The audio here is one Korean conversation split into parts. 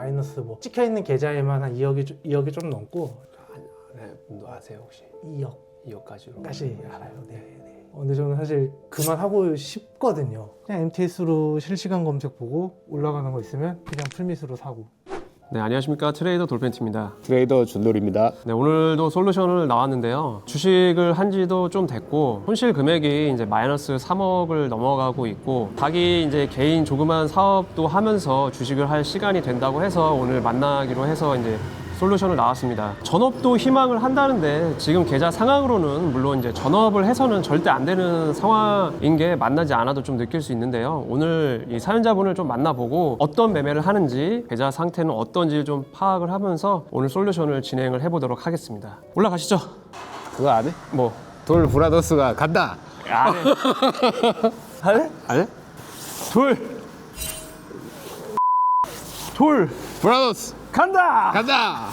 마이너스 뭐 찍혀있는 계좌에만 한 2억이 좀 넘고. 네, 분도 아세요 혹시? 2억까지 2억까지로 알아요. 네. 근데 저는 사실 그만하고 싶거든요. 그냥 MTS로 실시간 검색 보고 올라가는 거 있으면 그냥 풀밋으로 사고. 네, 안녕하십니까. 트레이더 돌펜트입니다. 트레이더 준돌입니다. 네, 오늘도 솔루션을 나왔는데요. 주식을 한 지도 좀 됐고 손실 금액이 이제 마이너스 3억을 넘어가고 있고 자기 이제 개인 조그만 사업도 하면서 주식을 할 시간이 된다고 해서 오늘 만나기로 해서 이제 솔루션을 나왔습니다. 전업도 희망을 한다는데 지금 계좌 상황으로는 물론 이제 전업을 해서는 절대 안 되는 상황인 게 만나지 않아도 좀 느낄 수 있는데요. 오늘 이 사연자분을 좀 만나보고 어떤 매매를 하는지 계좌 상태는 어떤지 좀 파악을 하면서 오늘 솔루션을 진행을 해보도록 하겠습니다. 올라가시죠. 그거 안 해? 뭐 돌 브라더스가 간다. 안 해. 할래? 안 해? 돌 브라더스 간다. 간다.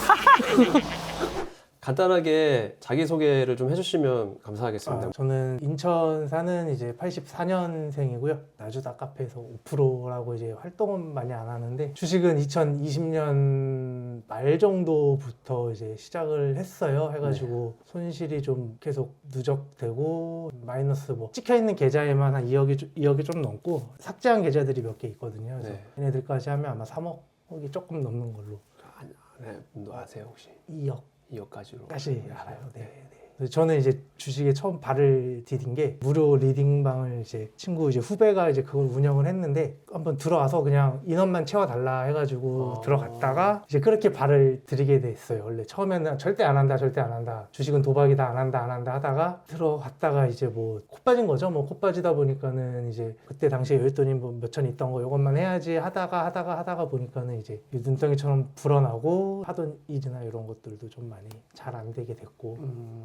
간단하게 자기소개를 좀 해주시면 감사하겠습니다. 저는 인천 사는 이제 84년생이고요. 나주다 카페에서 5%라고 이제 활동은 많이 안 하는데 주식은 2020년 말 정도부터 이제 시작을 했어요. 해가지고 손실이 좀 계속 누적되고 마이너스 뭐 찍혀있는 계좌에만 한 2억이 좀 넘고 삭제한 계좌들이 몇 개 있거든요. 그래서 얘네들까지 하면 아마 3억이 조금 넘는 걸로. 네, 분도 아세요 혹시? 2억까지 2억까지로 알아요. 네. 저는 이제 주식에 처음 발을 디딘 게 무료 리딩방을 이제 친구 이제 후배가 이제 그걸 운영을 했는데 한번 들어와서 그냥 인원만 채워달라 해가지고 들어갔다가 이제 그렇게 발을 들이게 됐어요. 원래 처음에는 절대 안 한다 주식은 도박이다 안 한다 하다가 들어갔다가 이제 뭐 코 빠진 거죠. 뭐 코 빠지다 보니까는 이제 그때 당시에 여윳돈이 뭐 몇천 있던 거 이것만 해야지 하다가 보니까는 이제 눈덩이처럼 불어나고 하던 일이나 이런 것들도 좀 많이 잘 안 되게 됐고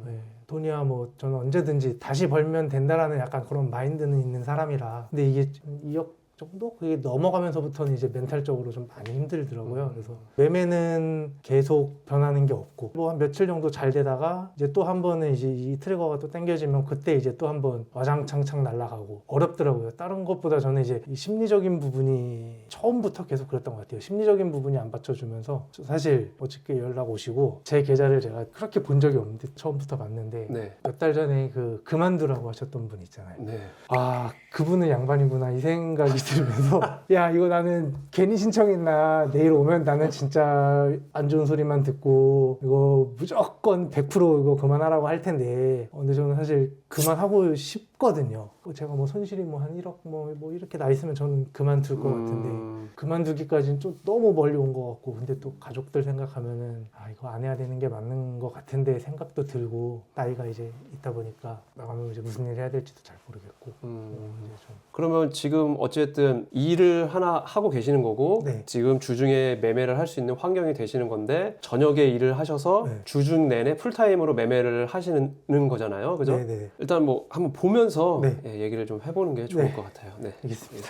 네. 돈이야 뭐 저는 언제든지 다시 벌면 된다라는 약간 그런 마인드는 있는 사람이라 근데 이게 2억 정도? 그게 넘어가면서부터는 이제 멘탈적으로 좀 많이 힘들더라고요. 그래서 매매는 계속 변하는 게 없고 뭐 한 며칠 정도 잘 되다가 이제 또 한 번은 이제 이 트리거가 또 당겨지면 그때 이제 또 한 번 와장창창 날아가고 어렵더라고요. 다른 것보다 저는 이제 이 심리적인 부분이 처음부터 계속 그랬던 것 같아요. 심리적인 부분이 안 받쳐주면서 사실 어저께 연락 오시고 제 계좌를 제가 그렇게 본 적이 없는데 처음부터 봤는데 네. 몇 달 전에 그만두라고 하셨던 분 있잖아요. 네. 아 그분은 양반이구나 이 생각이 들면서 야 이거 나는 괜히 신청했나 내일 오면 나는 진짜 안 좋은 소리만 듣고 이거 무조건 100% 이거 그만하라고 할 텐데 근데 저는 사실 그만하고 싶거든요. 제가 뭐 손실이 뭐 한 1억 뭐 이렇게 나 있으면 저는 그만둘 것 같은데 그만두기까지는 좀 너무 멀리 온 것 같고 근데 또 가족들 생각하면은 아 이거 안 해야 되는 게 맞는 것 같은데 생각도 들고 나이가 이제 있다 보니까 나가면 이제 무슨 일 해야 될지도 잘 모르겠고 이제 좀 그러면 지금 어쨌든 일을 하나 하고 계시는 거고 네. 지금 주중에 매매를 할 수 있는 환경이 되시는 건데 저녁에 일을 하셔서 네. 주중 내내 풀타임으로 매매를 하시는 거잖아요. 그죠? 네네. 일단 뭐 한번 보면서 네. 예, 얘기를 좀 해보는 게 좋을 네. 것 같아요. 네. 알겠습니다.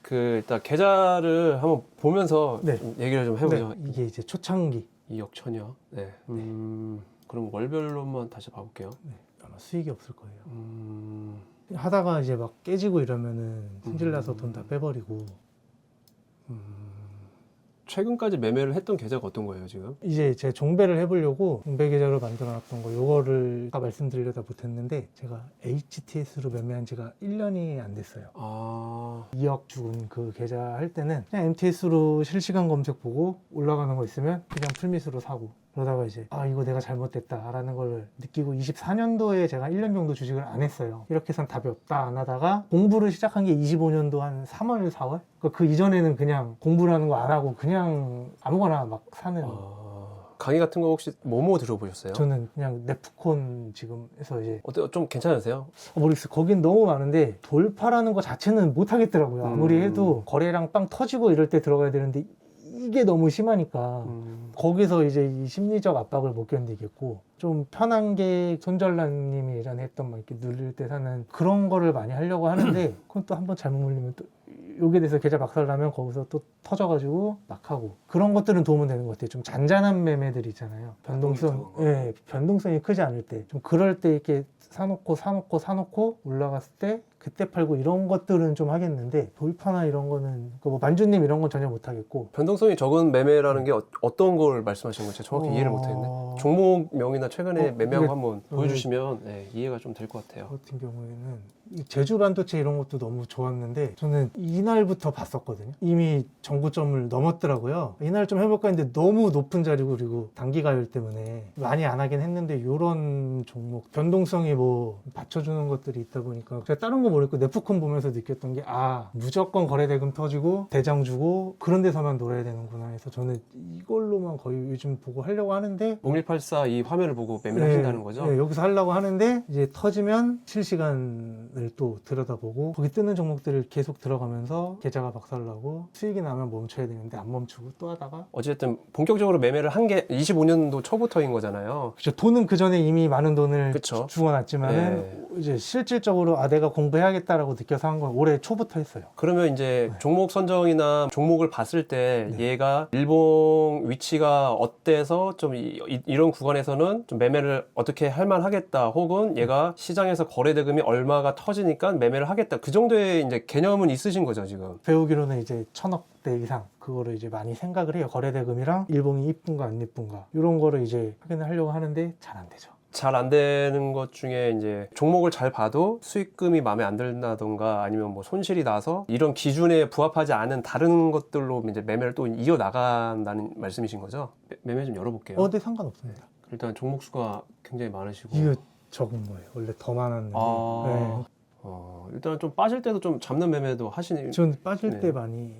그 일단 계좌를 한번 보면서 네. 좀 얘기를 좀 해보죠. 네, 이게 이제 초창기 2억 천이요. 네. 그럼 월별로만 다시 봐볼게요. 네, 아마 수익이 없을 거예요. 하다가 이제 막 깨지고 이러면은 승질나서 돈 다 빼버리고 최근까지 매매를 했던 계좌가 어떤 거예요 지금? 이제 제 종배를 해보려고 종배 계좌로 만들어놨던 거 요거를 아까 말씀드리려다 못했는데 제가 HTS로 매매한 지가 1년이 안 됐어요. 아... 2억 죽은 그 계좌 할 때는 그냥 MTS로 실시간 검색 보고 올라가는 거 있으면 그냥 풀밋으로 사고 그러다가 이제 아 이거 내가 잘못됐다 라는 걸 느끼고 24년도에 제가 1년 정도 주식을 안 했어요. 이렇게 해선 답이 없다 안 하다가 공부를 시작한 게 25년도 한 3월 4월 그 이전에는 그냥 공부라는 거 안 하고 그냥 아무거나 막 사는 강의 같은 거 혹시 뭐뭐 들어보셨어요? 저는 그냥 네프콘 지금 해서 이제 어때요? 좀 괜찮으세요? 모르겠어요. 거긴 너무 많은데 돌파라는 거 자체는 못 하겠더라고요. 아무리 해도 거래량 빵 터지고 이럴 때 들어가야 되는데 이게 너무 심하니까 거기서 이제 이 심리적 압박을 못 견디겠고 좀 편한 게 손절남님이 예전에 했던 막 이렇게 누를 때 사는 그런 거를 많이 하려고 하는데 그건 또 한번 잘못 물리면 또 여기에 대해서 계좌 박살나면 거기서 또 터져가지고 막 하고 그런 것들은 도움은 되는 것 같아요. 좀 잔잔한 매매들 있잖아요. 변동성이 크지 않을 때 좀 그럴 때 이렇게 사놓고 올라갔을 때 그때 팔고 이런 것들은 좀 하겠는데 돌파나 이런 거는 뭐 만주님 이런 건 전혀 못 하겠고. 변동성이 적은 매매라는 게 어떤 걸 말씀하시는 건지 정확히 이해를 못했네. 종목명이나 최근에 매매한 거 한번 보여주시면 이해가 좀 될 것 같아요. 같은 경우에는 이 제주 반도체 이런 것도 너무 좋았는데 저는 이날부터 봤었거든요. 이미 정고점을 넘었더라고요. 이날 좀 해볼까 했는데 너무 높은 자리고 그리고 단기 가열 때문에 많이 안 하긴 했는데 이런 종목 변동성이 뭐 받쳐주는 것들이 있다 보니까 제가 다른 거 모르겠고 네프콘 보면서 느꼈던 게 무조건 거래대금 터지고 대장 주고 그런 데서만 놀아야 되는구나 해서 저는 이걸로만 거의 요즘 보고 하려고 하는데 0184 이 화면을 보고 매매를 하신다는 거죠? 네, 여기서 하려고 하는데 이제 터지면 실시간을 또 들여다보고 거기 뜨는 종목들을 계속 들어가면서 계좌가 박살나고 수익이 나면 멈춰야 되는데 안 멈추고 또 하다가 어쨌든 본격적으로 매매를 한 게 25년도 초부터인 거잖아요. 그렇죠. 돈은 그 전에 이미 많은 돈을 그쵸. 주워놨지만은 이제 실질적으로 내가 공부해야겠다라고 느껴서 한 건 올해 초부터 했어요. 그러면 이제 종목 선정이나 종목을 봤을 때 네. 얘가 일봉 위치가 어때서 좀 이런 구간에서는 좀 매매를 어떻게 할 만하겠다 혹은 얘가 시장에서 거래대금이 얼마가 터지니까 매매를 하겠다 그 정도의 이제 개념은 있으신 거죠 지금. 배우기로는 이제 1,000억대 이상 그거를 이제 많이 생각을 해요. 거래대금이랑 일봉이 이쁜가 안 이쁜가 이런 거를 이제 확인을 하려고 하는데 잘 안 되죠. 잘 안 되는 것 중에 이제 종목을 잘 봐도 수익금이 마음에 안 든다던가 아니면 뭐 손실이 나서 이런 기준에 부합하지 않은 다른 것들로 이제 매매를 또 이어 나간다는 말씀이신 거죠? 매매 좀 열어볼게요. 네, 상관없습니다. 일단 종목 수가 굉장히 많으시고. 이거 적은 거예요. 원래 더 많았는데. 일단 좀 빠질 때도 좀 잡는 매매도 하시는. 전 빠질 네. 때 많이.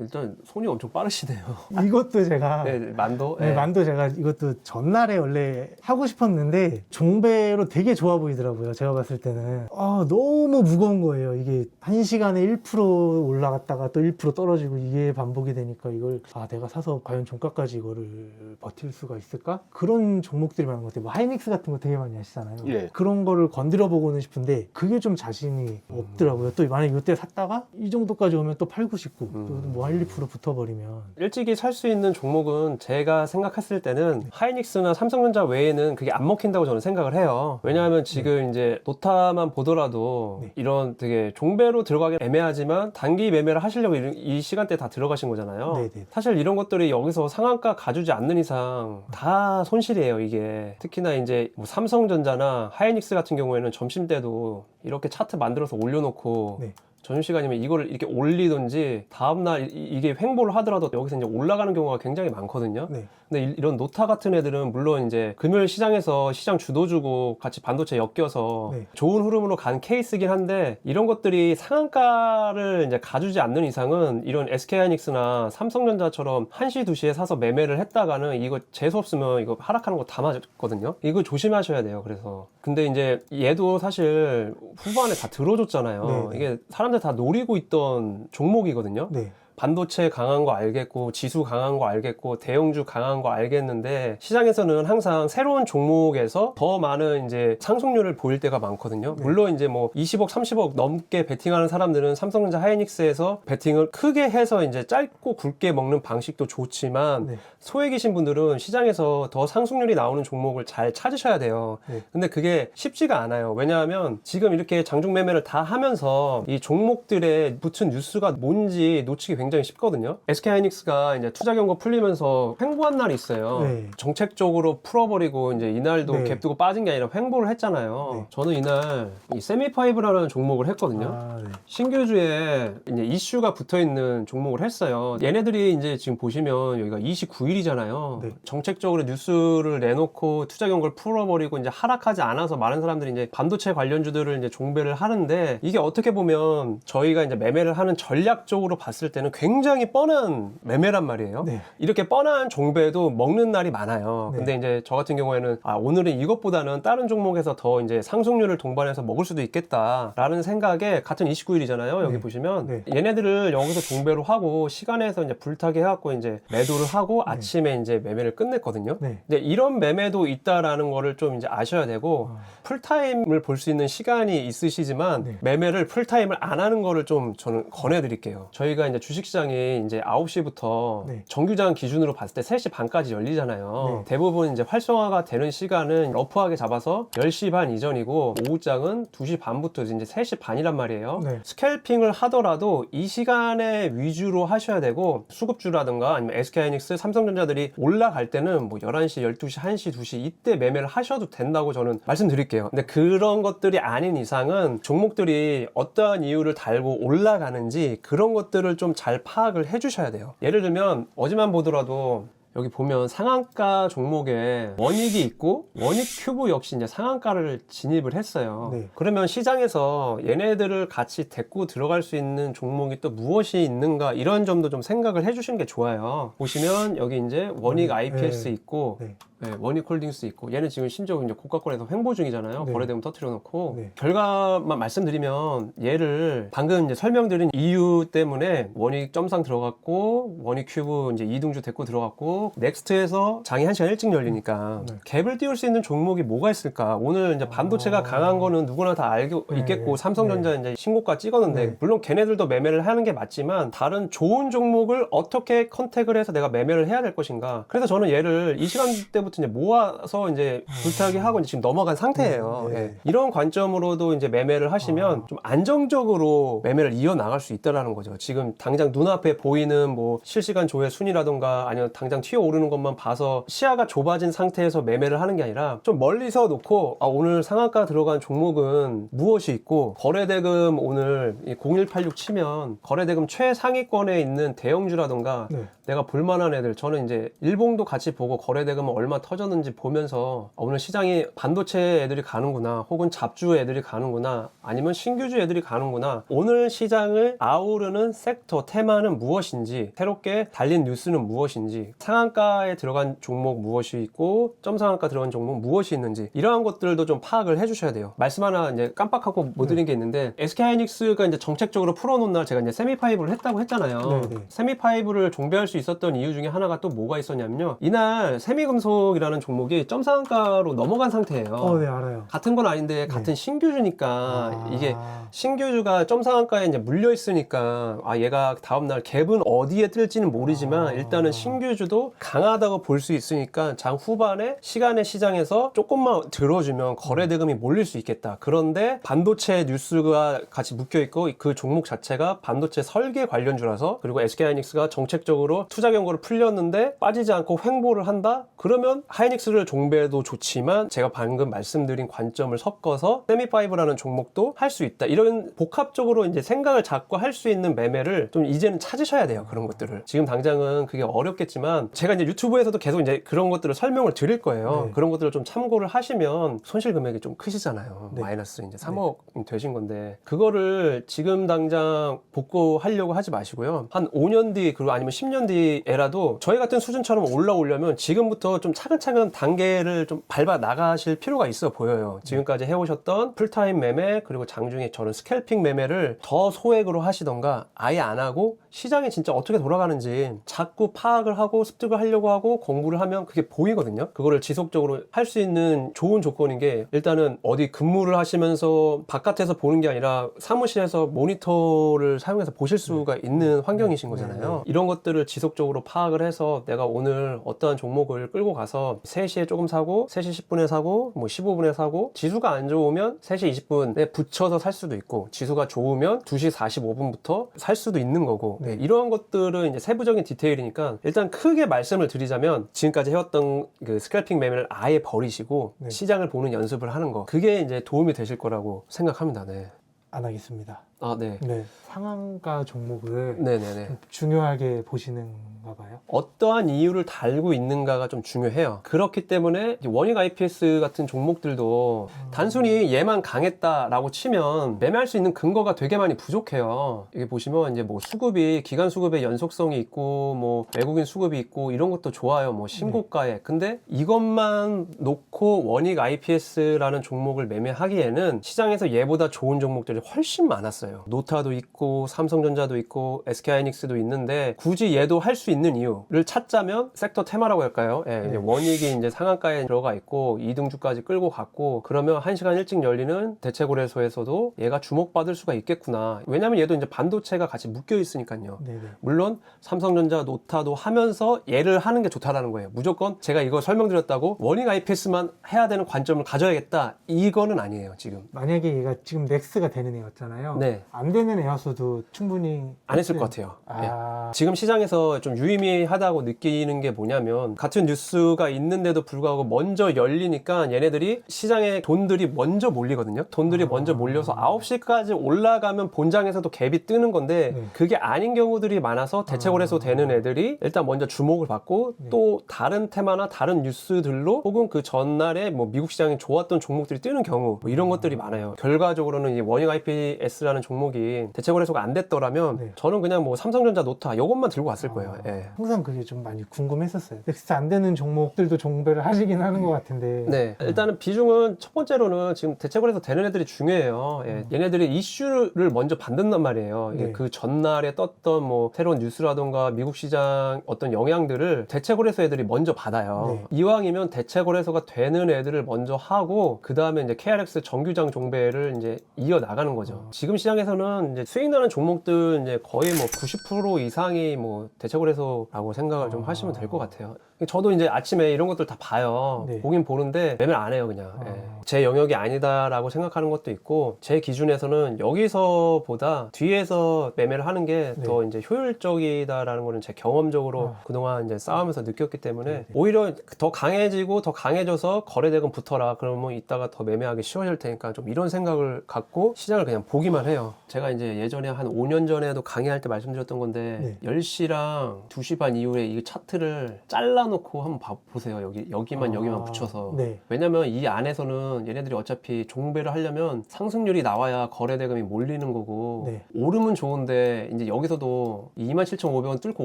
일단 손이 엄청 빠르시네요. 이것도 제가 만도? 만도 제가 이것도 전날에 원래 하고 싶었는데 종배로 되게 좋아 보이더라고요. 제가 봤을 때는 너무 무거운 거예요. 이게 1시간에 1% 올라갔다가 또 1% 떨어지고 이게 반복이 되니까 이걸 내가 사서 과연 종가까지 이거를 버틸 수가 있을까? 그런 종목들이 많은 것 같아요. 뭐 하이닉스 같은 거 되게 많이 하시잖아요. 예. 그런 거를 건드려 보고는 싶은데 그게 좀 자신이 없더라고요. 또 만약에 이때 샀다가 이 정도까지 오면 또 팔고 싶고 또 뭐 1, 2% 붙어버리면 일찍이 살 수 있는 종목은 제가 생각했을 때는 하이닉스나 삼성전자 외에는 그게 안 먹힌다고 저는 생각을 해요. 왜냐하면 지금 이제 노타만 보더라도 이런 되게 종배로 들어가기 애매하지만 단기 매매를 하시려고 이 시간대에 다 들어가신 거잖아요. 네네. 사실 이런 것들이 여기서 상한가 가주지 않는 이상 다 손실이에요, 이게. 특히나 이제 뭐 삼성전자나 하이닉스 같은 경우에는 점심때도 이렇게 차트 만들어서 올려놓고 점심시간이면 이거를 이렇게 올리든지 다음날 이게 횡보를 하더라도 여기서 이제 올라가는 경우가 굉장히 많거든요. 근데 이런 노타 같은 애들은 물론 이제 금요일 시장에서 시장 주도주고 같이 반도체 엮여서 좋은 흐름으로 간 케이스긴 한데 이런 것들이 상한가를 이제 가주지 않는 이상은 이런 SK하이닉스나 삼성전자처럼 1시, 2시에 사서 매매를 했다가는 이거 재수 없으면 이거 하락하는 거 다 맞거든요. 이거 조심하셔야 돼요. 그래서 근데 이제 얘도 사실 후반에 다 들어줬잖아요. 이게 사람들 다 노리고 있던 종목이거든요. 반도체 강한 거 알겠고 지수 강한 거 알겠고 대형주 강한 거 알겠는데 시장에서는 항상 새로운 종목에서 더 많은 이제 상승률을 보일 때가 많거든요. 물론 이제 뭐 20억 30억 넘게 베팅하는 사람들은 삼성전자 하이닉스에서 베팅을 크게 해서 이제 짧고 굵게 먹는 방식도 좋지만 소액이신 분들은 시장에서 더 상승률이 나오는 종목을 잘 찾으셔야 돼요. 근데 그게 쉽지가 않아요. 왜냐하면 지금 이렇게 장중 매매를 다 하면서 이 종목들에 붙은 뉴스가 뭔지 놓치기 굉장히 쉽거든요. SK하이닉스가 이제 투자 경고 풀리면서 횡보한 날이 있어요. 정책적으로 풀어버리고 이제 이날도 갭 두고 빠진 게 아니라 횡보를 했잖아요. 저는 이날 이 세미파이브라는 종목을 했거든요. 신규주에 이제 이슈가 붙어있는 종목을 했어요. 얘네들이 이제 지금 보시면 여기가 29일이잖아요. 정책적으로 뉴스를 내놓고 투자 경고를 풀어버리고 이제 하락하지 않아서 많은 사람들이 이제 반도체 관련주들을 이제 종배를 하는데 이게 어떻게 보면 저희가 이제 매매를 하는 전략적으로 봤을 때는 굉장히 뻔한 매매란 말이에요. 네. 이렇게 뻔한 종배도 먹는 날이 많아요. 네. 근데 이제 저 같은 경우에는 오늘은 이것보다는 다른 종목에서 더 이제 상승률을 동반해서 먹을 수도 있겠다라는 생각에 같은 29일이잖아요. 여기 네. 보시면 네. 얘네들을 여기서 종배로 하고 시간에서 이제 불타게 해갖고 이제 매도를 하고 아침에 이제 매매를 끝냈거든요. 네. 근데 이런 매매도 있다라는 거를 좀 이제 아셔야 되고 풀타임을 볼 수 있는 시간이 있으시지만 네. 매매를 풀타임을 안 하는 거를 좀 저는 권해드릴게요. 저희가 이제 주식시장이 이제 9시부터 네. 정규장 기준으로 봤을 때 3시 반까지 열리잖아요. 네. 대부분 이제 활성화가 되는 시간은 러프하게 잡아서 10시 반 이전이고 오후장은 2시 반부터 이제 3시 반이란 말이에요. 네. 스캘핑을 하더라도 이 시간에 위주로 하셔야 되고 수급주라든가 아니면 SK하이닉스, 삼성전자들이 올라갈 때는 뭐 11시, 12시, 1시, 2시 이때 매매를 하셔도 된다고 저는 말씀드릴게요. 근데 그런 것들이 아닌 이상은 종목들이 어떠한 이유를 달고 올라가는지 그런 것들을 좀 잘 파악을 해주셔야 돼요. 예를 들면 어제만 보더라도 여기 보면 상한가 종목에 원익이 있고 원익 큐브 역시 이제 상한가를 진입을 했어요. 네. 그러면 시장에서 얘네들을 같이 데리고 들어갈 수 있는 종목이 또 무엇이 있는가 이런 점도 좀 생각을 해주시는 게 좋아요. 보시면 여기 이제 원익 IPS 네. 있고 네. 네, 원익홀딩스 있고 얘는 지금 심지어 이제 고가권에서 횡보 중이잖아요. 네. 거래대금 터트려 놓고 네. 결과만 말씀드리면 얘를 방금 이제 설명드린 이유 때문에 원익 점상 들어갔고 원익 큐브 이제 이등주 데리고 들어갔고 넥스트에서 장이 1시간 일찍 열리니까 네. 갭을 띄울 수 있는 종목이 뭐가 있을까? 오늘 이제 반도체가 강한 거는 누구나 다 알고 네. 있겠고 삼성전자 이제 신고가 찍었는데 네. 물론 걔네들도 매매를 하는 게 맞지만 다른 좋은 종목을 어떻게 컨택을 해서 내가 매매를 해야 될 것인가? 그래서 저는 얘를 이 시간대부터 이제 모아서 이제 불타게 하고 이제 지금 넘어간 상태예요. 네. 예. 이런 관점으로도 이제 매매를 하시면 좀 안정적으로 매매를 이어나갈 수 있다라는 거죠. 지금 당장 눈앞에 보이는 뭐 실시간 조회 순이라던가 아니면 당장 튀어오르는 것만 봐서 시야가 좁아진 상태에서 매매를 하는 게 아니라 좀 멀리서 놓고 오늘 상한가 들어간 종목은 무엇이 있고 거래대금 오늘 0186 치면 거래대금 최상위권에 있는 대형주라던가 네. 내가 볼만한 애들 저는 이제 일봉도 같이 보고 거래대금은 얼마 터졌는지 보면서 오늘 시장이 반도체 애들이 가는구나 혹은 잡주 애들이 가는구나 아니면 신규주 애들이 가는구나 오늘 시장을 아우르는 섹터 테마는 무엇인지 새롭게 달린 뉴스는 무엇인지 상한가에 들어간 종목 무엇이 있고 점상한가 들어간 종목 무엇이 있는지 이러한 것들도 좀 파악을 해주셔야 돼요. 말씀 하나 이제 깜빡하고 못 드린 게 있는데 SK하이닉스가 이제 정책적으로 풀어놓은 날 제가 이제 세미파이브를 했다고 했잖아요. 네, 네. 세미파이브를 종배할 수 있었던 이유 중에 하나가 또 뭐가 있었냐면요. 이날 세미금속이라는 종목이 점상한가로 넘어간 상태예요. 네, 알아요. 같은 건 아닌데 같은 신규주니까 이게 신규주가 점상한가에 이제 물려 있으니까 얘가 다음날 갭은 어디에 뜰지는 모르지만 일단은 신규주도 강하다고 볼 수 있으니까 장 후반에 시간의 시장에서 조금만 들어주면 거래대금이 몰릴 수 있겠다. 그런데 반도체 뉴스가 같이 묶여 있고 그 종목 자체가 반도체 설계 관련주라서 그리고 SK하이닉스가 정책적으로 투자 경고를 풀렸는데 빠지지 않고 횡보를 한다? 그러면 하이닉스를 종배해도 좋지만 제가 방금 말씀드린 관점을 섞어서 세미파이브라는 종목도 할 수 있다. 이런 복합적으로 이제 생각을 잡고 할 수 있는 매매를 좀 이제는 찾으셔야 돼요. 그런 것들을. 지금 당장은 그게 어렵겠지만 제가 이제 유튜브에서도 계속 이제 그런 것들을 설명을 드릴 거예요. 네. 그런 것들을 좀 참고를 하시면 손실 금액이 좀 크시잖아요. 네. 마이너스 이제 3억 되신 건데 그거를 지금 당장 복구하려고 하지 마시고요. 한 5년 뒤 그리고 아니면 10년 뒤에라도 저희 같은 수준처럼 올라오려면 지금부터 좀 차근차근 단계를 좀 밟아 나가실 필요가 있어 보여요. 지금까지 해오셨던 풀타임 매매 그리고 장중에 저는 스캘핑 매매를 더 소액으로 하시던가 아예 안 하고 시장이 진짜 어떻게 돌아가는지 자꾸 파악을 하고 습득을 하려고 하고 공부를 하면 그게 보이거든요. 그거를 지속적으로 할 수 있는 좋은 조건인 게 일단은 어디 근무를 하시면서 바깥에서 보는 게 아니라 사무실에서 모니터를 사용해서 보실 수가 있는 환경이신 거잖아요. 이런 것들을 지속적으로 파악을 해서 내가 오늘 어떠한 종목을 끌고 가서 3시에 조금 사고 3시 10분에 사고 뭐 15분에 사고 지수가 안 좋으면 3시 20분에 붙여서 살 수도 있고 지수가 좋으면 2시 45분부터 살 수도 있는 거고 이러한 것들은 이제 세부적인 디테일이니까 일단 크게 말씀을 드리자면 지금까지 해왔던 그 스캘핑 매매를 아예 버리시고 시장을 보는 연습을 하는 거 그게 이제 도움이 되실 거라고 생각합니다. 네. 안 하겠습니다. 네. 네. 상한가 종목을 네네네. 중요하게 보시는가 봐요. 어떠한 이유를 달고 있는가가 좀 중요해요. 그렇기 때문에 원익 IPS 같은 종목들도 단순히 얘만 강했다라고 치면 매매할 수 있는 근거가 되게 많이 부족해요. 이게 보시면 이제 뭐 수급이 기간 수급의 연속성이 있고 뭐 외국인 수급이 있고 이런 것도 좋아요. 뭐 신고가에. 근데 이것만 놓고 원익 IPS라는 종목을 매매하기에는 시장에서 얘보다 좋은 종목들이 훨씬 많았어요. 노타도 있고 삼성전자도 있고 SK하이닉스도 있는데 굳이 얘도 할 수 있는 이유를 찾자면 섹터 테마라고 할까요? 예, 이제 원익이 이제 상한가에 들어가 있고 2등주까지 끌고 갔고 그러면 1시간 일찍 열리는 대체거래소에서도 얘가 주목받을 수가 있겠구나. 왜냐면 얘도 이제 반도체가 같이 묶여 있으니까요. 네네. 물론 삼성전자, 노타도 하면서 얘를 하는 게 좋다라는 거예요. 무조건 제가 이거 설명드렸다고 원익 IPS만 해야 되는 관점을 가져야겠다. 이거는 아니에요, 지금. 만약에 얘가 지금 넥스가 되는 애였잖아요. 네. 안 되는 애였어도 충분히 안 했을 것 같아요. 예. 아, 지금 시장에서 좀 유의미하다고 느끼는 게 뭐냐면 같은 뉴스가 있는데도 불구하고 먼저 열리니까 얘네들이 시장에 돈들이 먼저 몰리거든요. 돈들이 먼저 몰려서 9시까지 올라가면 본장에서도 갭이 뜨는 건데 네. 그게 아닌 경우들이 많아서 대체거래소 되는 애들이 일단 먼저 주목을 받고 또 다른 테마나 다른 뉴스들로 혹은 그 전날에 뭐 미국 시장이 좋았던 종목들이 뜨는 경우 뭐 이런 것들이 많아요. 결과적으로는 이 원익 IPS라는 종목이 대체거래소가 안 됐더라면 네. 저는 그냥 뭐 삼성전자, 노타 이것만 들고 갔을 거예요. 예. 항상 그게 좀 많이 궁금했었어요. 넥스 안 되는 종목들도 종배를 하시긴 하는 것 같은데. 네. 일단은 비중은 첫 번째로는 지금 대체거래소 되는 애들이 중요해요. 예. 얘네들이 이슈를 먼저 받는단 말이에요. 네. 그 전날에 떴던 뭐 새로운 뉴스라던가 미국 시장 어떤 영향들을 대체거래소 애들이 먼저 받아요. 네. 이왕이면 대체거래소가 되는 애들을 먼저 하고 그 다음에 이제 KRX 정규장 종배를 이제 이어 나가는 거죠. 지금 시장에서는 이제 수익 나는 종목들 이제 거의 뭐 90% 이상이 뭐 대체거래소라고 생각을 좀 하시면 될 것 같아요. 저도 이제 아침에 이런 것들 다 봐요. 네. 보긴 보는데 매매를 안 해요, 그냥. 예. 제 영역이 아니다라고 생각하는 것도 있고 제 기준에서는 여기서보다 뒤에서 매매를 하는 게 더 이제 효율적이다라는 거는 제 경험적으로 그동안 이제 싸우면서 느꼈기 때문에 오히려 더 강해지고 더 강해져서 거래대금 붙어라. 그러면 이따가 더 매매하기 쉬워질 테니까 좀 이런 생각을 갖고 시장을 그냥 보기만 해요. 제가 이제 예전에 한 5년 전에도 강의할 때 말씀드렸던 건데 10시랑 2시 반 이후에 이 차트를 잘라놓고 한번 보세요. 여기만 붙여서. 네. 왜냐면 이 안에서는 얘네들이 어차피 종배를 하려면 상승률이 나와야 거래대금이 몰리는 거고 네. 오르면 좋은데 이제 여기서도 27,500원 뚫고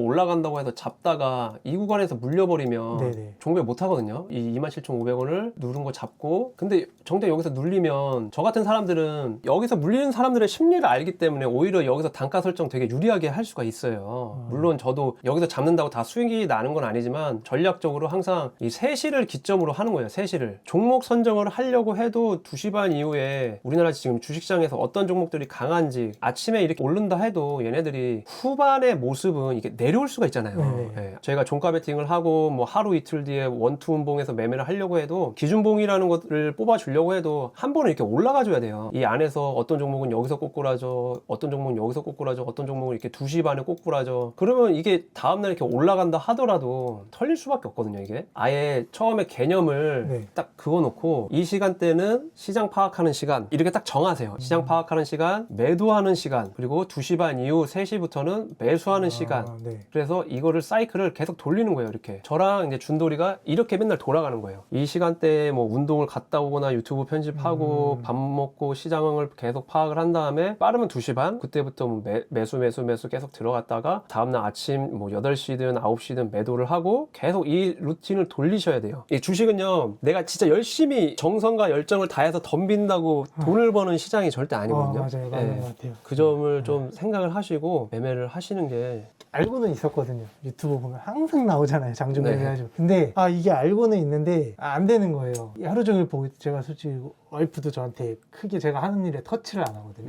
올라간다고 해서 잡다가 이 구간에서 물려버리면 네네. 종배 못 하거든요. 이 27,500원을 누른 거 잡고 근데 정작 여기서 눌리면 저 같은 사람들은 여기서 물리는 사람들의 심리를 알기 때문에 오히려 여기서 단가 설정 되게 유리하게 할 수가 있어요. 물론 저도 여기서 잡는다고 다 수익이 나는 건 아니지만 전략적으로 항상 이 3시를 기점으로 하는 거예요. 3시를. 종목 선정을 하려고 해도 2시 반 이후에 우리나라 지금 주식시장에서 어떤 종목들이 강한지 아침에 이렇게 오른다 해도 얘네들이 후반의 모습은 이게 내려올 수가 있잖아요. 예. 저희가 종가 베팅을 하고 뭐 하루 이틀 뒤에 원투 운봉에서 매매를 하려고 해도 기준봉이라는 것을 뽑아주려고 해도 한 번은 이렇게 올라가 줘야 돼요. 이 안에서 어떤 종목은 여기서 꼬꾸라져, 어떤 종목은 여기서 꼬꾸라져, 어떤 종목은 이렇게 2시 반에 꼬꾸라져. 그러면 이게 다음날 이렇게 올라간다 하더라도 털릴 수밖에 없거든요. 이게 아예 처음에 개념을 딱 그어놓고 이 시간대는 시장 파악하는 시간 이렇게 딱 정하세요. 시장 파악하는 시간, 매도하는 시간, 그리고 2시 반 이후 3시부터는 매수하는 시간. 그래서 이거를 사이클을 계속 돌리는 거예요. 이렇게 저랑 이제 준돌이가 이렇게 맨날 돌아가는 거예요. 이 시간대에 뭐 운동을 갔다 오거나 유튜브 편집하고 밥 먹고 시장을 계속 파악을 한 다음에 빠르면 2시 반 그때부터 뭐 매수 계속 들어갔다가 다음날 아침 뭐 8시든 9시든 매도를 하고 계속 이 루틴을 돌리셔야 돼요. 이 주식은요, 내가 진짜 열심히 정성과 열정을 다해서 덤빈다고 돈을 버는 시장이 절대 아니거든요. 맞아요. 맞는 것 같아요. 그 점을 좀 생각을 하시고 매매를 하시는 게 알고는 있었거든요. 유튜브 보면 항상 나오잖아요. 장중 매매하죠. 근데 이게 알고는 있는데 안 되는 거예요. 하루 종일 보고 제가 솔직히 와이프도 저한테 크게 제가 하는 일에 터치를 안 하거든요.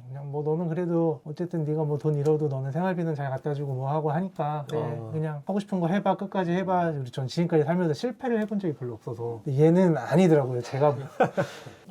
그냥 뭐 너는 그래도 어쨌든 네가 뭐 돈 잃어도 너는 생활비는 잘 갖다 주고 뭐 하고 하니까 그래 그냥 하고 싶은 거 해봐 끝까지 해봐. 전 지금까지 살면서 실패를 해본 적이 별로 없어서 얘는 아니더라고요. 제가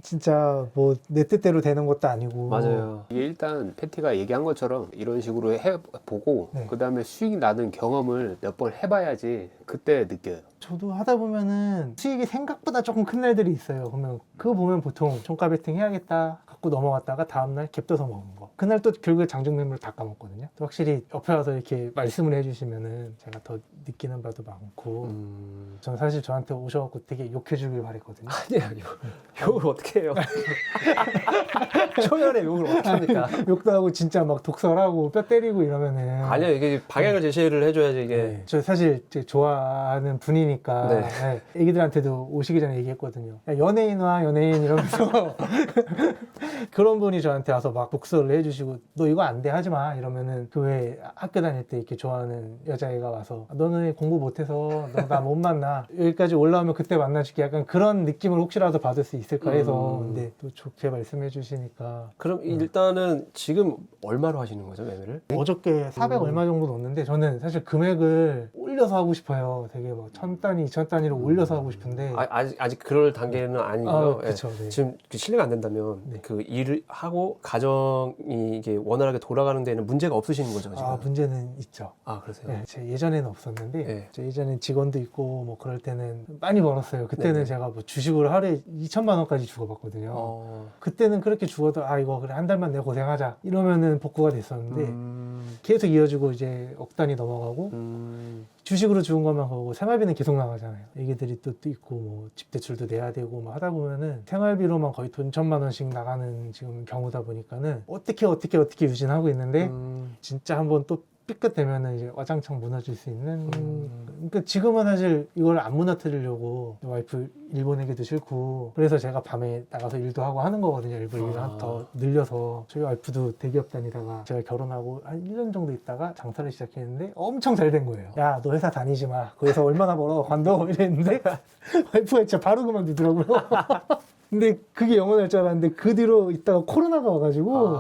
진짜 뭐 내 뜻대로 되는 것도 아니고. 맞아요. 이게 일단 패티가 얘기한 것처럼 이런 식으로 해보고 그 다음에 수익 나는 경험을 몇 번 해봐야지 그때 느껴요. 저도 하다 보면은 수익이 생각보다 조금 큰 날들이 있어요. 그러면 그거 보면 보통 종가 베팅 해야겠다. 받고 넘어갔다가 다음날 갭 떠서 먹은 거. 그날 또 결국에 장중 매물을 다 까먹거든요. 확실히 옆에 와서 이렇게 말씀을 해주시면은 제가 더 느끼는 바도 많고 전 사실 저한테 오셔갖고 되게 욕해주길 바랬거든요. 아니요. 욕을 어떻게 해요? 초면에 욕을 어떻게 합니까? 욕도 하고 진짜 막 독설하고 뼈 때리고 이러면은 아니요, 이게 방향을 제시를 해줘야지 이게. 네. 저 사실 되게 좋아하는 분이니까 네. 네. 애기들한테도 오시기 전에 얘기했거든요. 야, 연예인 와 연예인 이러면서 그런 분이 저한테 와서 막 독서를 해주시고 너 이거 안 돼 하지마 이러면은 그 왜 학교 다닐 때 이렇게 좋아하는 여자애가 와서 너는 공부 못해서 너 나 못 만나 여기까지 올라오면 그때 만나줄게 약간 그런 느낌을 혹시라도 받을 수 있을까 해서 근데 또 좋게 말씀해 주시니까 그럼 일단은 지금 얼마로 하시는 거죠, 매매를? 어저께 400 얼마 정도 넣었는데 저는 사실 금액을 올려서 하고 싶어요. 되게 뭐 1000단위, 2000단위로 올려서 하고 싶은데 아직 그럴 단계는 아니고요. 그쵸, 예. 네. 지금 실례가 안 된다면 네. 그 일을 하고 가정이 이게 원활하게 돌아가는 데는 문제가 없으시는 거죠, 지금? 문제는 있죠. 아, 그러세요? 네, 제 예전에는 없었는데 네. 제 예전엔 직원도 있고 뭐 그럴 때는 많이 벌었어요. 그때는 네네. 제가 뭐 주식으로 하루에 2천만 원까지 죽어봤거든요. 그때는 그렇게 죽어도 이거 그래 한 달만 내가 고생하자 이러면은 복구가 됐었는데 계속 이어지고 이제 억 단위 넘어가고 주식으로 죽은 것만 거고 생활비는 계속 나가잖아요. 애기들이 또 있고 뭐 집 대출도 내야 되고 뭐 하다 보면은 생활비로만 거의 돈 1000만 원씩 나가는 지금 경우다 보니까는 어떻게 유진하고 있는데 진짜 한번 또 삐끗되면은 이제 와장창 무너질 수 있는 그러니까 지금은 사실 이걸 안 무너뜨리려고 와이프 일본에게도 싫고 그래서 제가 밤에 나가서 일도 하고 하는 거거든요. 일부러 일을 더 늘려서 저희 와이프도 대기업 다니다가 제가 결혼하고 한 1년 정도 있다가 장사를 시작했는데 엄청 잘 된 거예요. 야 너 회사 다니지 마. 거기서 얼마나 벌어 관둬 이랬는데 와이프가 진짜 바로 그만두더라고요. 근데 그게 영원할 줄 알았는데 그 뒤로 있다가 코로나가 와가지고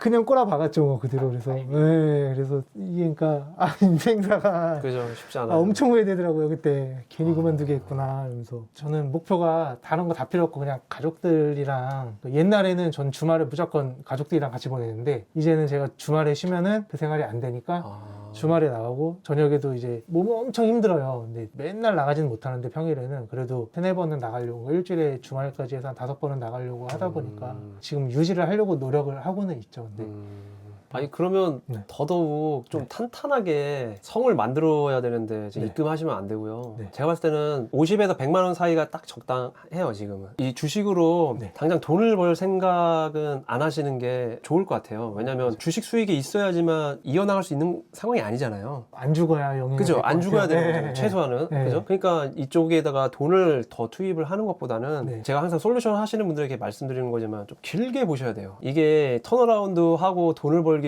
그냥 꼬라 박았죠, 뭐, 그 뒤로. 그래서. 네, 그래서 이게 그러니까, 인생사가. 그죠, 쉽지 않아요. 엄청 후회되더라고요, 그때. 괜히 그만두게 했구나, 이러면서. 저는 목표가 다른 거 다 필요 없고 그냥 가족들이랑, 옛날에는 전 주말에 무조건 가족들이랑 같이 보내는데, 이제는 제가 주말에 쉬면은 그 생활이 안 되니까, 주말에 나가고, 저녁에도 이제 몸은 엄청 힘들어요. 근데 맨날 나가지는 못하는데 평일에는 그래도 3-4번은 나가려고, 일주일에 주말까지 해서 한 5번은 나가려고 하다 보니까, 지금 유지를 하려고 노력을 하고는 있죠. 근데 아니 그러면 네. 더더욱 좀 네. 탄탄하게 성을 만들어야 되는데 지금 네. 입금하시면 안 되고요. 네. 제가 봤을 때는 50에서 100만 원 사이가 딱 적당해요, 지금은. 이 주식으로 네. 당장 돈을 벌 생각은 안 하시는 게 좋을 것 같아요. 왜냐면 주식 수익이 있어야지만 이어나갈 수 있는 상황이 아니잖아요. 안 죽어야 영향이 그죠? 안 죽어야 되는 거죠. 네. 최소한은. 네. 그죠? 그러니까 이쪽에다가 돈을 더 투입을 하는 것보다는 네. 제가 항상 솔루션 하시는 분들에게 말씀드리는 거지만 좀 길게 보셔야 돼요. 이게 턴어라운드 하고 돈을 벌기까지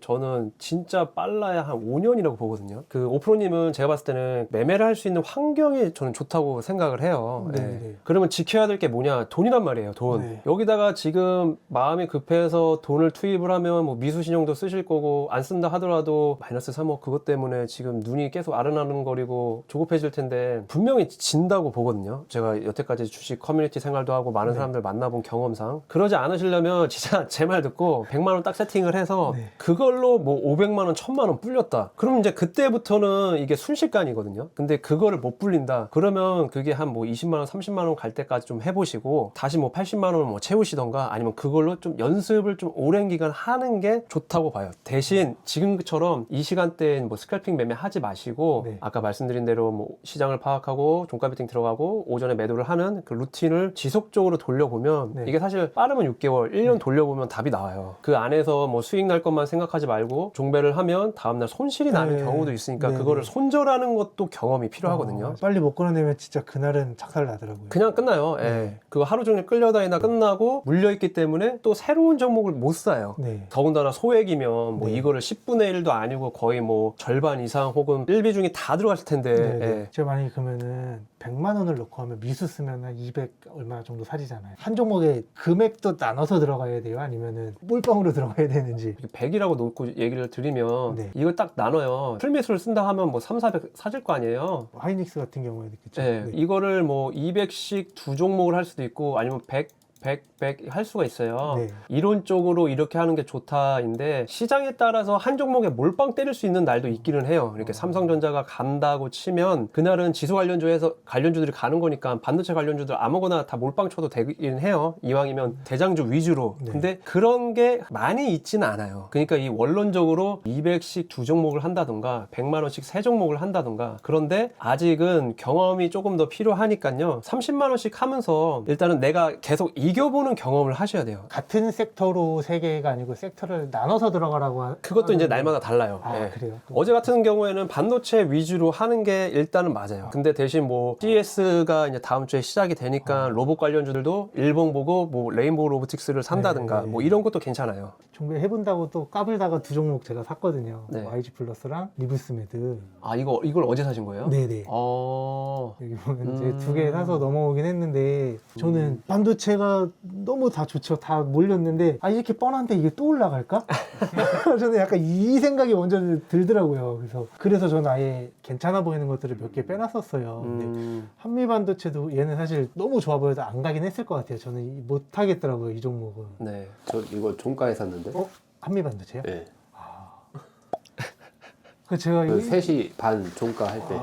저는 진짜 빨라야 한 5년이라고 보거든요. 그 오프로님은 제가 봤을 때는 매매를 할 수 있는 환경이 저는 좋다고 생각을 해요. 네, 예. 네. 그러면 지켜야 될 게 뭐냐? 돈이란 말이에요. 돈. 네. 여기다가 지금 마음이 급해서 돈을 투입을 하면 뭐 미수신용도 쓰실 거고 안 쓴다 하더라도 마이너스 3억 그것 때문에 지금 눈이 계속 아른아른거리고 조급해질 텐데 분명히 진다고 보거든요. 제가 여태까지 주식 커뮤니티 생활도 하고 많은 사람들 만나본 경험상 그러지 않으시려면 진짜 제 말 듣고 100만 원 딱 세팅을 해서 네. 그걸로 뭐 500만 원, 1000만 원 불렸다. 그럼 이제 그때부터는 이게 순식간이거든요. 근데 그거를 못 불린다. 그러면 그게 한 뭐 20만 원, 30만 원 갈 때까지 좀 해보시고 다시 뭐 80만 원을 뭐 채우시던가 아니면 그걸로 좀 연습을 좀 오랜 기간 하는 게 좋다고 봐요. 대신 지금처럼 이 시간대엔 뭐 스캘핑 매매 하지 마시고 네. 아까 말씀드린 대로 뭐 시장을 파악하고 종가 베팅 들어가고 오전에 매도를 하는 그 루틴을 지속적으로 돌려보면 네. 이게 사실 빠르면 6개월, 1년 돌려보면 답이 나와요. 그 안에서 뭐 수익 날 것만 생각하지 말고 종배를 하면 다음날 손실이 나는 네. 경우도 있으니까 네. 그거를 손절하는 것도 경험이 필요하거든요. 빨리 못 끊어내면 진짜 그날은 착살 나더라고요. 그냥 끝나요. 예. 그거 하루 종일 끌려다니다 끝나고 물려있기 때문에 또 새로운 종목을 못 사요. 네. 더군다나 소액이면 뭐 네. 이거를 10분의 1도 아니고 거의 뭐 절반 이상 혹은 1비중이 다 들어갔을 텐데 네. 예. 제가 만약에 그러면은 100만 원을 넣고 하면 미수 쓰면 한 200 얼마 정도 사지잖아요. 한 종목에 금액도 나눠서 들어가야 돼요? 아니면은 몰빵으로 들어가야 되는지. 100이라고 놓고 얘기를 드리면 네. 이걸 딱 나눠요. 풀미수를 쓴다 하면 뭐 3, 400 사질 거 아니에요. 하이닉스 같은 경우에도 그렇죠. 예, 이거를 뭐 200씩 두 종목을 할 수도 있고 아니면 100 100 할 수가 있어요. 네. 이론적으로 이렇게 하는 게 좋다인데 시장에 따라서 한 종목에 몰빵 때릴 수 있는 날도 있기는 해요. 이렇게 삼성전자가 간다고 치면 그날은 지수 관련주에서 관련주들이 가는 거니까 반도체 관련주들 아무거나 다 몰빵 쳐도 되긴 해요. 이왕이면 대장주 위주로. 네. 근데 그런 게 많이 있지는 않아요. 그러니까 이 원론적으로 200씩 두 종목을 한다던가 100만 원씩 세 종목을 한다던가 그런데 아직은 경험이 조금 더 필요하니까요. 30만 원씩 하면서 일단은 내가 계속 이겨보는 경험을 하셔야 돼요. 같은 섹터로 세 개가 아니고 섹터를 나눠서 들어가라고 그것도 이제 날마다 달라요. 아, 예. 그래요? 어제 같은 경우에는 반도체 위주로 하는 게 일단은 맞아요. 근데 대신 뭐 CES가 이제 다음 주에 시작이 되니까 로봇 관련주들도 일봉 보고 뭐 레인보우 로보틱스를 산다든가 네. 뭐 이런 것도 괜찮아요. 준비해본다고 또 까불다가 두 종목 제가 샀거든요. 네. YG 플러스랑 리브스메드. 아 이걸 어제 사신 거예요? 네네. 여기 보면 이제 두 개 사서 넘어오긴 했는데 저는 반도체가 너무 다 좋죠. 다 몰렸는데 아 이렇게 뻔한데 이게 또 올라갈까? 저는 약간 이 생각이 먼저 들더라고요. 그래서 저는 아예 괜찮아 보이는 것들을 몇 개 빼놨었어요. 근데 한미반도체도 얘는 사실 너무 좋아 보여서 안 가긴 했을 것 같아요. 저는 못 하겠더라고요 이 종목은. 네. 저 이거 종가에 샀는데. 한미반도체요? 네. 그 제가 그 3시 반 종가 할 때.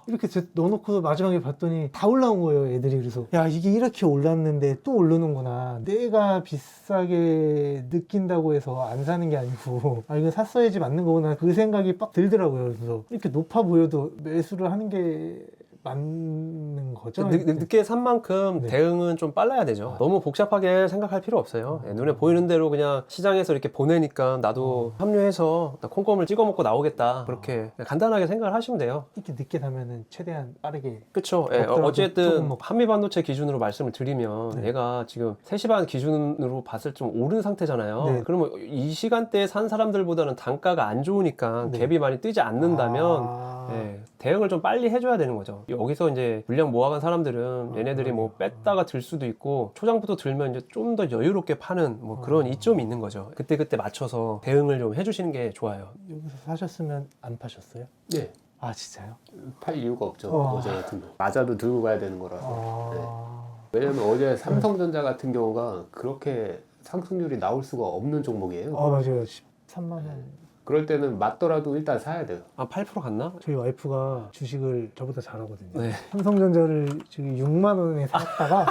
이렇게 넣어놓고 마지막에 봤더니 다 올라온 거예요 애들이. 그래서 야 이게 이렇게 올랐는데 또 오르는구나. 내가 비싸게 느낀다고 해서 안 사는 게 아니고 아 이거 샀어야지 맞는 거구나 그 생각이 빡 들더라고요. 그래서 이렇게 높아 보여도 매수를 하는 게 맞는 거죠. 늦게 산 만큼 네. 대응은 좀 빨라야 되죠. 너무 복잡하게 생각할 필요 없어요. 예, 눈에 보이는 대로 그냥 시장에서 이렇게 보내니까 나도 합류해서 나 콩고물 찍어 먹고 나오겠다. 그렇게 간단하게 생각을 하시면 돼요. 이렇게 늦게 사면은 최대한 빠르게. 그쵸. 예, 먹더라도 조금 어쨌든 먹고. 한미반도체 기준으로 말씀을 드리면 네. 얘가 지금 3시 반 기준으로 봤을 때 좀 오른 상태잖아요. 네. 그러면 이 시간대에 산 사람들보다는 단가가 안 좋으니까 네. 갭이 많이 뜨지 않는다면 아. 예, 대응을 좀 빨리 해줘야 되는 거죠. 여기서 이제 물량 모아간 사람들은 얘네들이 뭐 뺐다가 들 수도 있고 초장부터 들면 이제 좀 더 여유롭게 파는 뭐 그런 이점이 있는 거죠. 그때 맞춰서 대응을 좀 해주시는 게 좋아요. 여기서 사셨으면 안 파셨어요? 네. 아 진짜요? 팔 이유가 없죠. 어. 어제 같은 경우. 맞아도 들고 가야 되는 거라서. 아... 왜냐면 어제 삼성전자 같은 경우가 그렇게 상승률이 나올 수가 없는 종목이에요. 맞아요. 13만 원. 그럴 때는 맞더라도 일단 사야 돼요. 아, 8% 갔나? 저희 와이프가 주식을 저보다 잘하거든요. 네. 삼성전자를 지금 6만 원에 샀다가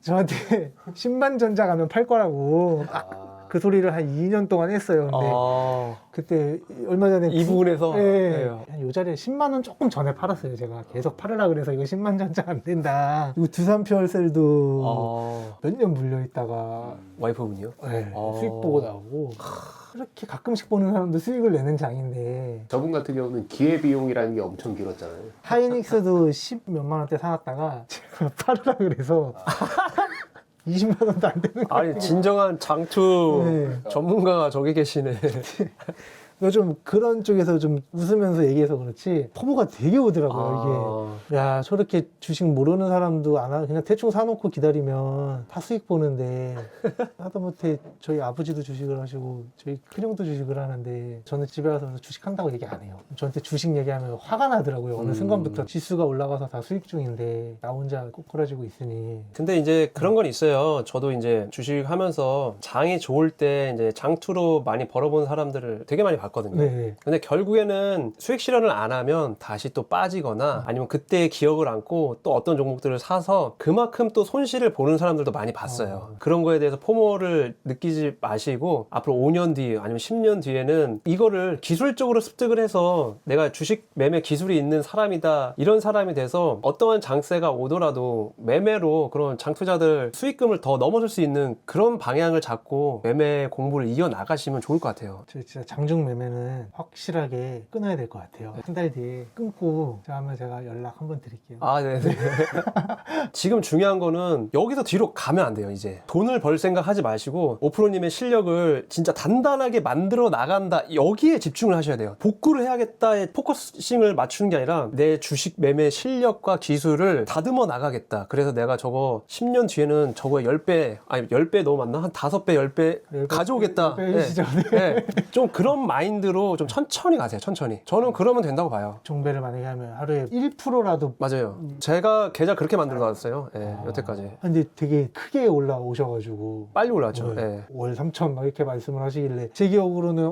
저한테 10만 전자 가면 팔 거라고 그 소리를 한 2년 동안 했어요. 근데 그때 얼마 전에 이 부분에서 네. 요 자리에 10만 원 조금 전에 팔았어요. 제가 계속 팔으라 그래서 이거 10만 전자 안 된다. 그리고 두산퓨얼셀도 몇 년 물려 있다가 와이프분이요? 네, 수익 보고 나오고 그렇게 가끔씩 보는 사람도 수익을 내는 장인데 저분 같은 경우는 기회비용이라는 게 엄청 길었잖아요. 하이닉스도 10 몇만 원대 사놨다가 제가 팔으라 그래서 20만 원도 안 되는 거예요. 아니 진정한 장투 네. 전문가가 저기 계시네. 좀 그런 쪽에서 좀 웃으면서 얘기해서 그렇지 포부가 되게 오더라고요. 이게 야 저렇게 주식 모르는 사람도 안 하, 그냥 대충 사놓고 기다리면 다 수익 보는데 하다못해 저희 아버지도 주식을 하시고 저희 큰형도 주식을 하는데 저는 집에 와서 주식한다고 얘기 안 해요. 저한테 주식 얘기하면 화가 나더라고요. 어느 순간부터 지수가 올라가서 다 수익 중인데 나 혼자 꼬꾸라지고 있으니. 근데 이제 그런 건 있어요. 저도 이제 주식 하면서 장이 좋을 때 이제 장투로 많이 벌어본 사람들을 되게 많이 봤거든요. 네. 근데 결국에는 수익 실현을 안 하면 다시 또 빠지거나 아니면 그때의 기억을 안고 또 어떤 종목들을 사서 그만큼 또 손실을 보는 사람들도 많이 봤어요. 그런 거에 대해서 포모를 느끼지 마시고 앞으로 5년 뒤 아니면 10년 뒤에는 이거를 기술적으로 습득을 해서 내가 주식 매매 기술이 있는 사람이다 이런 사람이 돼서 어떠한 장세가 오더라도 매매로 그런 장투자들 수익금을 더 넘어설 수 있는 그런 방향을 잡고 매매 공부를 이어나가시면 좋을 것 같아요. 저 진짜 장중 매매는 확실하게 끊어야 될 것 같아요. 한 달 뒤에 끊고 제가 연락 한번 드릴게요. 아, 네네. 지금 중요한 거는 여기서 뒤로 가면 안 돼요, 이제. 돈을 벌 생각 하지 마시고, 오프로님의 실력을 진짜 단단하게 만들어 나간다. 여기에 집중을 하셔야 돼요. 복구를 해야겠다에 포커싱을 맞추는 게 아니라, 내 주식 매매 실력과 기술을 다듬어 나가겠다. 그래서 내가 저거 10년 뒤에는 저거에 10배, 아니 10배 너무 많나? 한 5배, 10배 가져오겠다. 네. 네. 좀 그런 마인드 마인드로 좀 천천히 가세요. 천천히. 저는 그러면 된다고 봐요. 종배를 만약에 하면 하루에 1%라도 맞아요. 제가 계좌 그렇게 만들어 놨어요. 예, 여태까지. 근데 되게 크게 올라오셔가지고 빨리 올랐죠. 네. 예. 월 3천 막 이렇게 말씀을 하시길래 제 기억으로는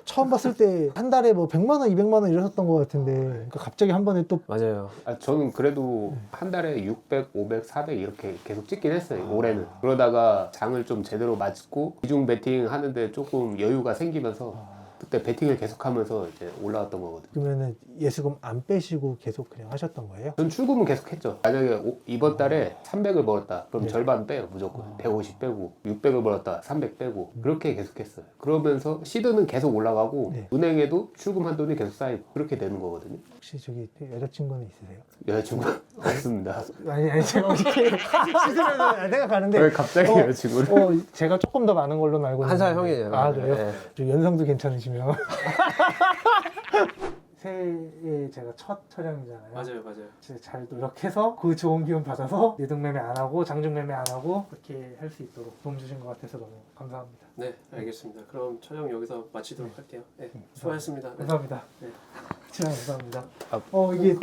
처음 봤을 때 한 달에 뭐 100만 원, 200만 원 이러셨던 것 같은데 그러니까 갑자기 한 번에 또 맞아요. 저는 그래도 한 달에 600, 500, 400 이렇게 계속 찍긴 했어요. 올해는. 그러다가 장을 좀 제대로 맞고 이중 배팅 하는데 조금 여유가 생기면서 그때 배팅을 계속하면서 이제 올라왔던 거거든요. 그러면은 예수금 안 빼시고 계속 그냥 하셨던 거예요? 전 출금은 계속 했죠. 만약에 이번 달에 300을 벌었다. 그럼 네. 절반 빼요. 무조건. 150 빼고 600을 벌었다. 300 빼고 그렇게 계속 했어요. 그러면서 시드는 계속 올라가고 네. 은행에도 출금한 돈이 계속 쌓이고 그렇게 되는 거거든요. 혹시 저기 여자친구는 있으세요? 여자친구 없습니다. 아니 제가 어떻게 시드면은 생각하는데 왜 갑자기 여자친구를? 제가 조금 더 많은 걸로 알고 한 살 있는데. 형이에요. 아 그래요? 네. 저 연상도 괜찮으시면 새해 제가 첫 촬영이잖아요. 맞아요. 진짜 잘 노력해서 그 좋은 기운 받아서 예등매매 안 하고 장중매매 안 하고 그렇게 할 수 있도록 도움 주신 것 같아서 너무 감사합니다. 네, 알겠습니다. 그럼 촬영 여기서 마치도록 할게요. 네, 수고하셨습니다. 네. 감사합니다. 네. 감사합니다. 아. 이게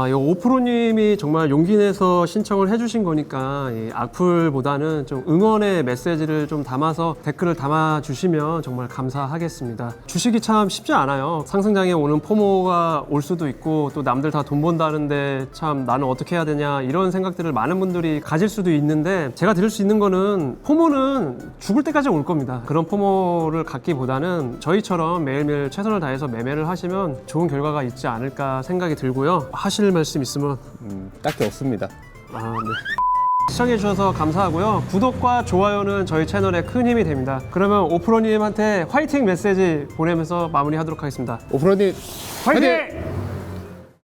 이 오프로님이 정말 용기 내서 신청을 해주신 거니까 이 악플보다는 좀 응원의 메시지를 좀 담아서 댓글을 담아주시면 정말 감사하겠습니다. 주식이 참 쉽지 않아요. 상승장에 오는 포모가 올 수도 있고 또 남들 다 돈 번다는데 참 나는 어떻게 해야 되냐 이런 생각들을 많은 분들이 가질 수도 있는데 제가 드릴 수 있는 거는 포모는 죽을 때까지 올 겁니다. 그런 포모를 갖기보다는 저희처럼 매일매일 최선을 다해서 매매를 하시면 좋은 결과가 있지 않을까 생각이 들고요. 하실 말씀 있으면 딱히 없습니다. 네. 시청해주셔서 감사하고요. 구독과 좋아요는 저희 채널에 큰 힘이 됩니다. 그러면 오프로님한테 화이팅 메시지 보내면서 마무리하도록 하겠습니다. 오프로님 화이팅!